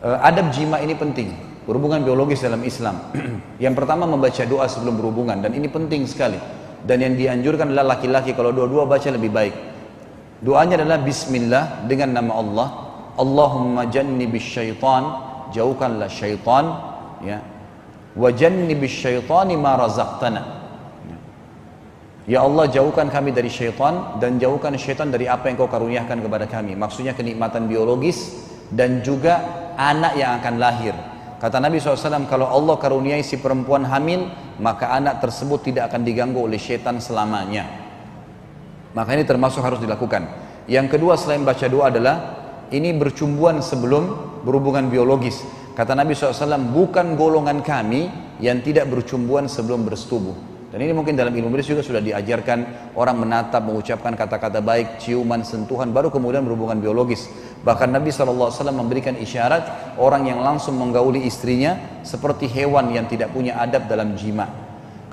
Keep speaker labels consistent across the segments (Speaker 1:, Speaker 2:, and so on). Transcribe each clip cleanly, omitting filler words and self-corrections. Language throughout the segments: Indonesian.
Speaker 1: Adab jima ini penting, berhubungan biologis dalam Islam. Yang pertama membaca doa sebelum berhubungan, dan ini penting sekali. Dan yang dianjurkan adalah laki-laki kalau dua-dua baca lebih baik. Doanya adalah Bismillah dengan nama Allah. Allahumma jannibis syaitan, jauhkanlah syaitan, ya. Wa jannibis syaitani ma razaqtana. Ya Allah, jauhkan kami dari syaitan dan jauhkan syaitan dari apa yang kau karuniakan kepada kami. Maksudnya kenikmatan biologis dan juga anak yang akan lahir. Kata Nabi SAW, kalau Allah karuniai si perempuan hamil, maka anak tersebut tidak akan diganggu oleh syaitan selamanya. Maka ini termasuk harus dilakukan. Yang kedua selain baca doa adalah ini bercumbuan sebelum berhubungan biologis. Kata Nabi SAW, bukan golongan kami yang tidak bercumbuan sebelum bersetubuh. Dan ini mungkin dalam ilmu medis juga sudah diajarkan orang menatap, mengucapkan kata-kata baik, ciuman, sentuhan, baru kemudian berhubungan biologis. Bahkan Nabi SAW memberikan isyarat orang yang langsung menggauli istrinya seperti hewan yang tidak punya adab dalam jima.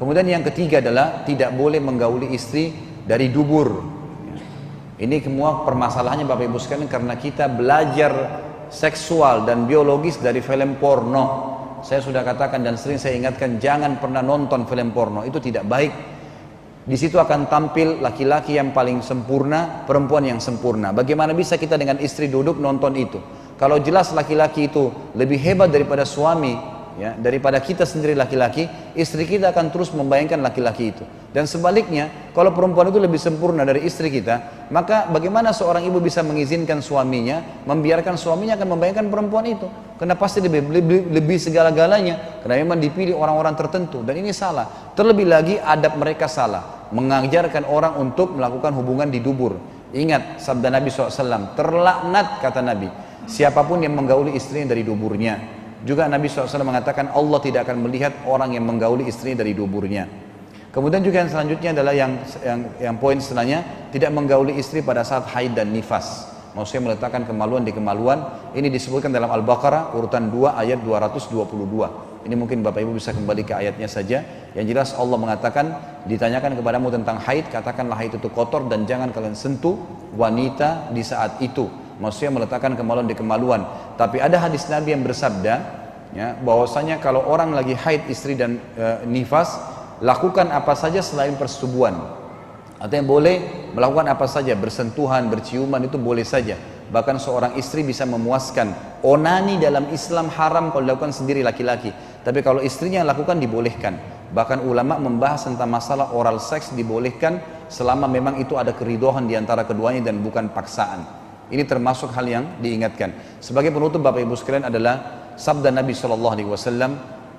Speaker 1: Kemudian yang ketiga adalah tidak boleh menggauli istri dari dubur. Ini semua permasalahannya Bapak Ibu sekalian karena kita belajar seksual dan biologis dari film porno. Saya sudah katakan dan sering saya ingatkan, jangan pernah nonton film porno, itu tidak baik. Di situ akan tampil laki-laki yang paling sempurna, perempuan yang sempurna. Bagaimana bisa kita dengan istri duduk nonton itu? Kalau jelas laki-laki itu lebih hebat daripada suami, ya, daripada kita sendiri laki-laki, istri kita akan terus membayangkan laki-laki itu. Dan sebaliknya, kalau perempuan itu lebih sempurna dari istri kita, maka bagaimana seorang ibu bisa mengizinkan suaminya, membiarkan suaminya akan membayangkan perempuan itu? Karena pasti lebih segala-galanya, karena memang dipilih orang-orang tertentu, dan ini salah. Terlebih lagi adab mereka salah, mengajarkan orang untuk melakukan hubungan di dubur. Ingat sabda Nabi SAW, terlaknat kata Nabi, siapapun yang menggauli istrinya dari duburnya. Juga Nabi SAW mengatakan Allah tidak akan melihat orang yang menggauli istrinya dari duburnya. Kemudian juga yang selanjutnya adalah yang poin setelahnya, tidak menggauli istri pada saat haid dan nifas. Maksudnya meletakkan kemaluan di kemaluan. Ini disebutkan dalam Al-Baqarah urutan 2 ayat 222. Ini mungkin Bapak Ibu bisa kembali ke ayatnya saja. Yang jelas Allah mengatakan, ditanyakan kepadamu tentang haid, katakanlah haid itu kotor dan jangan kalian sentuh wanita di saat itu. Maksudnya meletakkan kemaluan di kemaluan. Tapi ada hadis Nabi yang bersabda, ya, bahwasanya kalau orang lagi haid istri dan nifas, lakukan apa saja selain persetubuhan. Artinya boleh melakukan apa saja, bersentuhan, berciuman itu boleh saja. Bahkan seorang istri bisa memuaskan. Onani dalam Islam haram kalau dilakukan sendiri laki-laki. Tapi kalau istrinya lakukan dibolehkan. Bahkan ulama membahas tentang masalah oral seks dibolehkan selama memang itu ada keridoan di antara keduanya dan bukan paksaan. Ini termasuk hal yang diingatkan. Sebagai penutup Bapak Ibu sekalian adalah sabda Nabi SAW,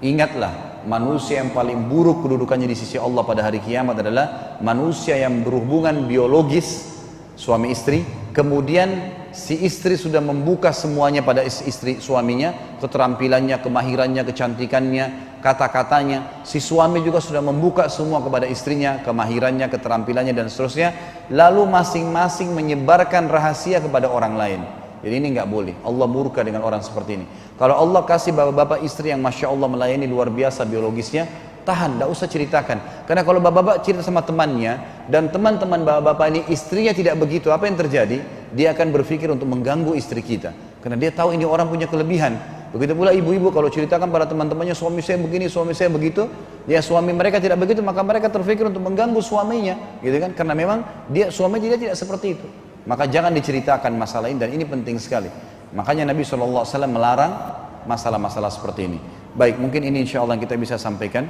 Speaker 1: ingatlah manusia yang paling buruk kedudukannya di sisi Allah pada hari kiamat adalah manusia yang berhubungan biologis suami istri, kemudian si istri sudah membuka semuanya pada istri suaminya, keterampilannya, kemahirannya, kecantikannya, kata-katanya. Si suami juga sudah membuka semua kepada istrinya, kemahirannya, keterampilannya dan seterusnya. Lalu masing-masing menyebarkan rahasia kepada orang lain. Jadi ini nggak boleh. Allah murka dengan orang seperti ini. Kalau Allah kasih bapak-bapak istri yang Masya Allah melayani luar biasa biologisnya, tahan, tidak usah ceritakan. Karena kalau bapak-bapak cerita sama temannya, dan teman-teman bapak-bapak ini istrinya tidak begitu, apa yang terjadi? Dia akan berpikir untuk mengganggu istri kita. Karena dia tahu ini orang punya kelebihan. Begitu pula ibu-ibu kalau ceritakan pada teman-temannya, suami saya begini, suami saya begitu, ya suami mereka tidak begitu, maka mereka terpikir untuk mengganggu suaminya, gitu kan? Karena memang suami dia tidak seperti itu. Maka jangan diceritakan masalah ini, dan ini penting sekali. Makanya Nabi SAW melarang masalah-masalah seperti ini. Baik, mungkin ini insya Allah kita bisa sampaikan.